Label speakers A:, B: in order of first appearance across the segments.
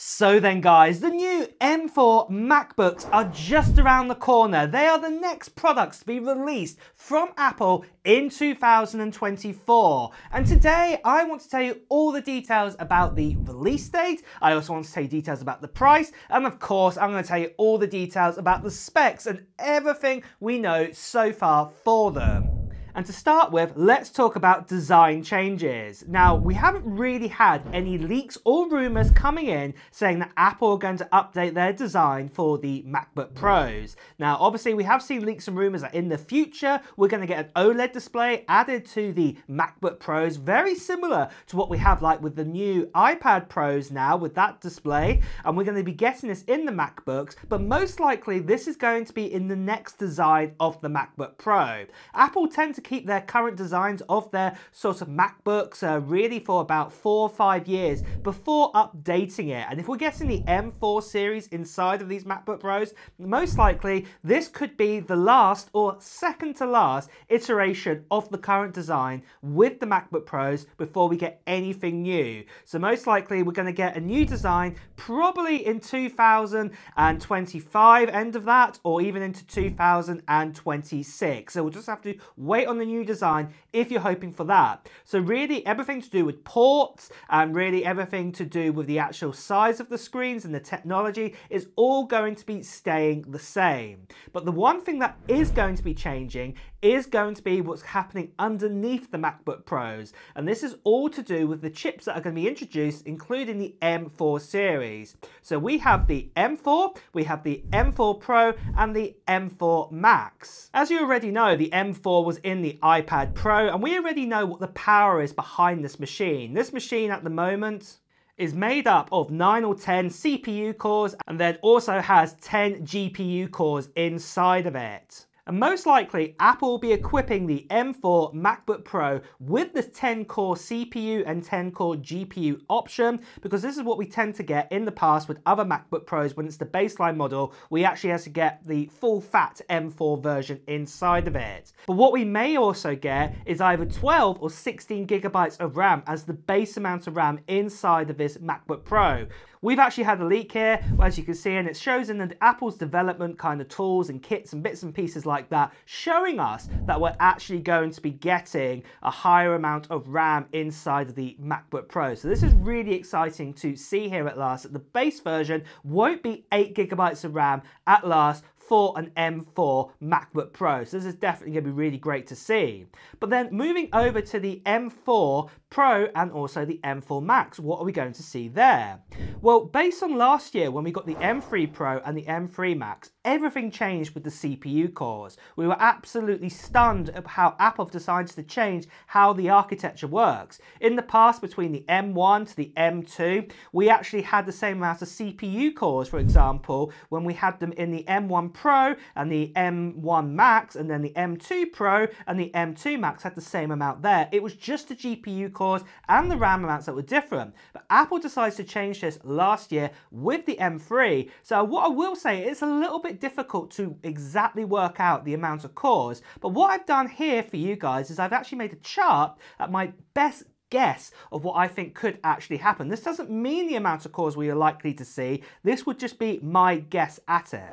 A: So then guys, the new M4 MacBooks are just around the corner. They are the next products to be released from Apple in 2024. And today I want to tell you all the details about the release date. I also want to tell you details about the price. And of course, I'm going to tell you all the details about the specs and everything we know so far for them. And to start with, let's talk about design changes. Now, we haven't really had any leaks or rumors coming in saying that Apple are going to update their design for the MacBook Pros. Now, obviously, we have seen leaks and rumors that in the future, we're going to get an OLED display added to the MacBook Pros, very similar to what we have like with the new iPad Pros now with that display. And we're going to be getting this in the MacBooks, but most likely this is going to be in the next design of the MacBook Pro. Apple tend to keep their current designs of their sort of MacBooks really for about 4 or 5 years before updating it. And if we're getting the M4 series inside of these MacBook Pros, most likely this could be the last or second to last iteration of the current design with the MacBook Pros before we get anything new. So most likely we're going to get a new design probably in 2025, end of that, or even into 2026. So we'll just have to wait on the new design if you're hoping for that. So really everything to do with ports and really everything to do with the actual size of the screens and the technology is all going to be staying the same. But the one thing that is going to be changing is going to be what's happening underneath the MacBook Pros. And this is all to do with the chips that are going to be introduced, including the M4 series. So we have the M4, we have the M4 Pro, and the M4 Max. As you already know, the M4 was in the iPad Pro, and we already know what the power is behind this machine. This machine at the moment is made up of 9 or 10 CPU cores and then also has 10 GPU cores inside of it. And most likely, Apple will be equipping the M4 MacBook Pro with the 10-core CPU and 10-core GPU option, because this is what we tend to get in the past with other MacBook Pros. When it's the baseline model, we actually have to get the full-fat M4 version inside of it. But what we may also get is either 12 or 16 gigabytes of RAM as the base amount of RAM inside of this MacBook Pro. We've actually had a leak here, as you can see, and it shows in the Apple's development kind of tools and kits and bits and pieces like that, showing us that we're actually going to be getting a higher amount of RAM inside of the MacBook Pro. So this is really exciting to see here at last, that the base version won't be 8 gigabytes of RAM at last for an M4 MacBook Pro. So this is definitely going to be really great to see. But then moving over to the M4 Pro and also the M4 Max, what are we going to see there? Well, based on last year when we got the M3 Pro and the M3 Max, everything changed with the CPU cores. We were absolutely stunned at how Apple decided to change how the architecture works. In the past, between the M1 to the M2, we actually had the same amount of CPU cores, for example, when we had them in the M1 Pro and the M1 Max, and then the M2 Pro and the M2 Max had the same amount there. It was just the GPU cores and the RAM amounts that were different. But Apple decided to change this last year with the M3. So what I will say, it's a little bit difficult to exactly work out the amount of cores. But what I've done here for you guys is I've actually made a chart at my best guess of what I think could actually happen. This doesn't mean the amount of cores we are likely to see. This would just be my guess at it.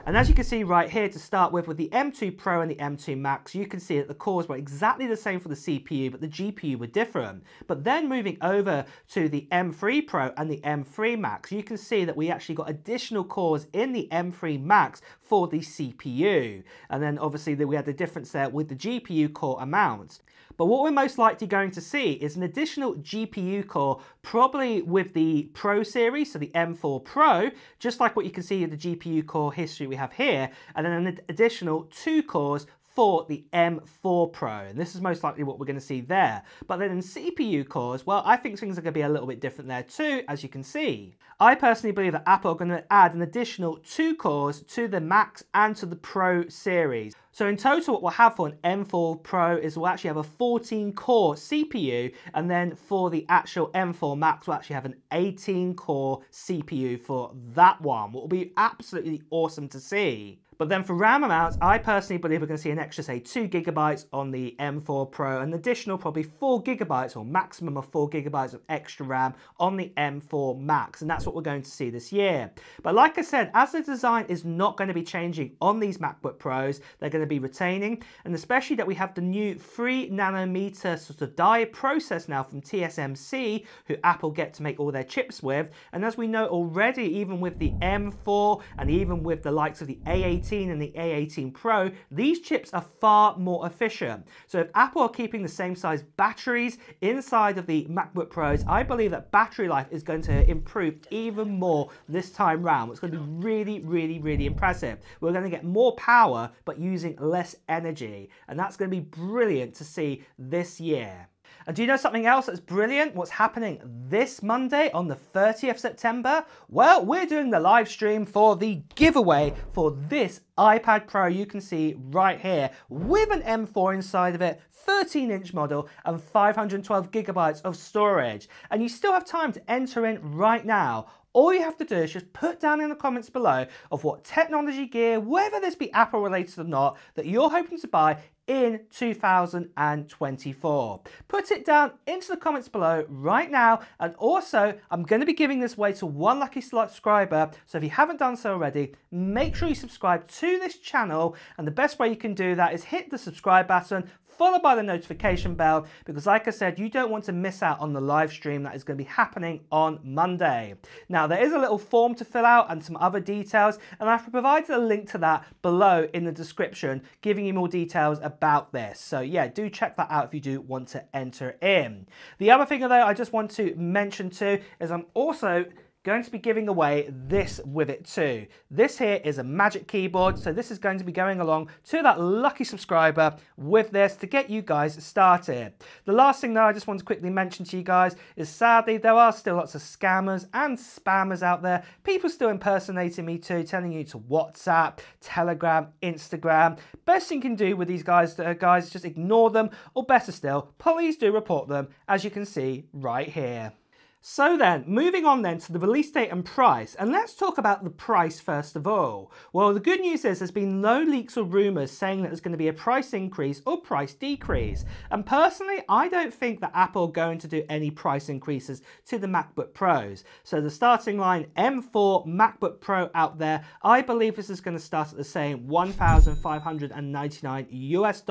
A: And as you can see right here, to start with the M2 Pro and the M2 Max, you can see that the cores were exactly the same for the CPU, but the GPU were different. But then moving over to the M3 Pro and the M3 Max, you can see that we actually got additional cores in the M3 Max for the CPU. And then obviously we had the difference there with the GPU core amount. But what we're most likely going to see is an additional GPU core, probably with the Pro series, so the M4 Pro, just like what you can see in the GPU core history we have here, and then an additional 2 cores for the M4 Pro, and this is most likely what we're going to see there. But then in CPU cores, well, I think things are going to be a little bit different there too, as you can see. I personally believe that Apple are going to add an additional 2 cores to the Max and to the Pro series. So in total, what we'll have for an M4 Pro is we'll actually have a 14-core CPU, and then for the actual M4 Max, we'll actually have an 18-core CPU for that one, what will be absolutely awesome to see. But then for RAM amounts, I personally believe we're going to see an extra, say, 2 gigabytes on the M4 Pro, an additional probably 4 gigabytes or maximum of 4 gigabytes of extra RAM on the M4 Max, and that's what we're going to see this year. But like I said, as the design is not going to be changing on these MacBook Pros, they're going to be retaining, and especially that we have the new 3 nanometer sort of die process now from TSMC, who Apple get to make all their chips with. And as we know already, even with the M4 and even with the likes of the A18 and the A18 Pro, these chips are far more efficient. So if Apple are keeping the same size batteries inside of the MacBook Pros, I believe that battery life is going to improve even more this time round. It's going to be really, really, really impressive. We're going to get more power, but using less energy. And that's going to be brilliant to see this year. And do you know something else that's brilliant? What's happening this Monday on the 30th September? Well, we're doing the live stream for the giveaway for this iPad Pro you can see right here with an M4 inside of it, 13-inch model and 512 gigabytes of storage. And you still have time to enter in right now. All you have to do is just put down in the comments below of what technology gear, whether this be Apple related or not, that you're hoping to buy in 2024. Put it down into the comments below right now, and also I'm going to be giving this away to one lucky subscriber, so if you haven't done so already, make sure you subscribe to this channel, and the best way you can do that is hit the subscribe button, followed by the notification bell, because like I said, you don't want to miss out on the live stream that is going to be happening on Monday. Now, there is a little form to fill out and some other details, and I've provided a link to that below in the description, giving you more details about this. So yeah, do check that out if you do want to enter in. The other thing though I just want to mention too is I'm also going to be giving away this with it too. This here is a Magic Keyboard, so this is going to be going along to that lucky subscriber with this to get you guys started. The last thing though I just want to quickly mention to you guys is sadly there are still lots of scammers and spammers out there, people still impersonating me too, telling you to WhatsApp, Telegram, Instagram. Best thing you can do with these guys is just ignore them, or better still, please do report them, as you can see right here. So then, moving on then to the release date and price, and let's talk about the price first of all. Well, the good news is there's been no leaks or rumours saying that there's going to be a price increase or price decrease. And personally, I don't think that Apple are going to do any price increases to the MacBook Pros. So the starting line M4 MacBook Pro out there, I believe this is going to start at the same $1,599 US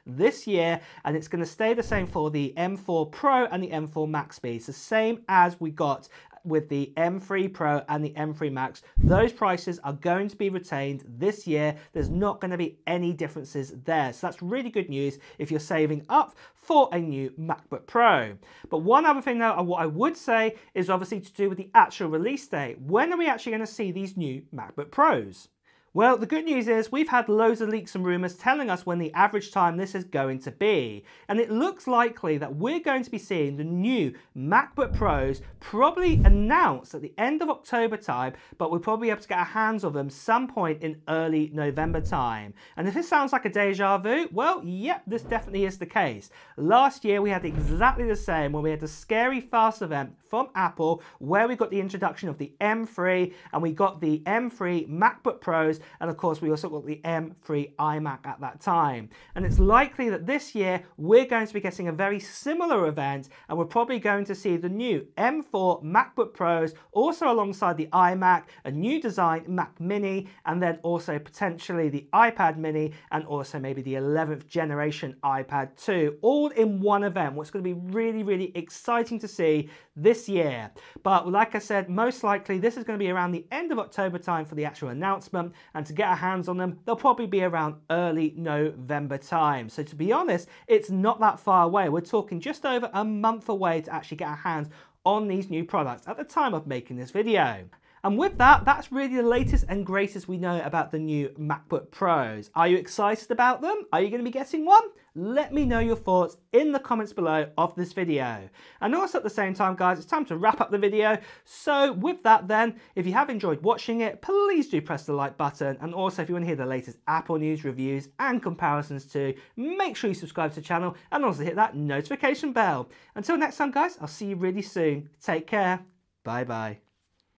A: this year, and it's going to stay the same for the M4 Pro and the M4 Max speeds, the same as we got with the M3 Pro and the M3 Max. Those prices are going to be retained this year. There's not going to be any differences there. So that's really good news if you're saving up for a new MacBook Pro. But one other thing though, what I would say is obviously to do with the actual release date. When are we actually going to see these new MacBook Pros? Well, the good news is we've had loads of leaks and rumours telling us when the average time this is going to be. And it looks likely that we're going to be seeing the new MacBook Pros probably announced at the end of October time, but we'll probably be able to get our hands on them some point in early November time. And if this sounds like a deja vu, well, yep, this definitely is the case. Last year we had exactly the same when we had the scary fast event from Apple where we got the introduction of the M3 and we got the M3 MacBook Pros, and of course we also got the M3 iMac at that time. And it's likely that this year we're going to be getting a very similar event, and we're probably going to see the new M4 MacBook Pros, also alongside the iMac, a new design Mac Mini, and then also potentially the iPad Mini, and also maybe the 11th generation iPad 2, all in one event, what's going to be really, really exciting to see this year. But like I said, most likely this is going to be around the end of October time for the actual announcement, and to get our hands on them, they'll probably be around early November time. So to be honest, it's not that far away. We're talking just over a month away to actually get our hands on these new products at the time of making this video. And with that, that's really the latest and greatest we know about the new MacBook Pros. Are you excited about them? Are you going to be getting one? Let me know your thoughts in the comments below of this video. And also at the same time, guys, it's time to wrap up the video. So with that then, if you have enjoyed watching it, please do press the like button. And also if you want to hear the latest Apple news, reviews and comparisons too, make sure you subscribe to the channel and also hit that notification bell. Until next time, guys, I'll see you really soon. Take care. Bye bye.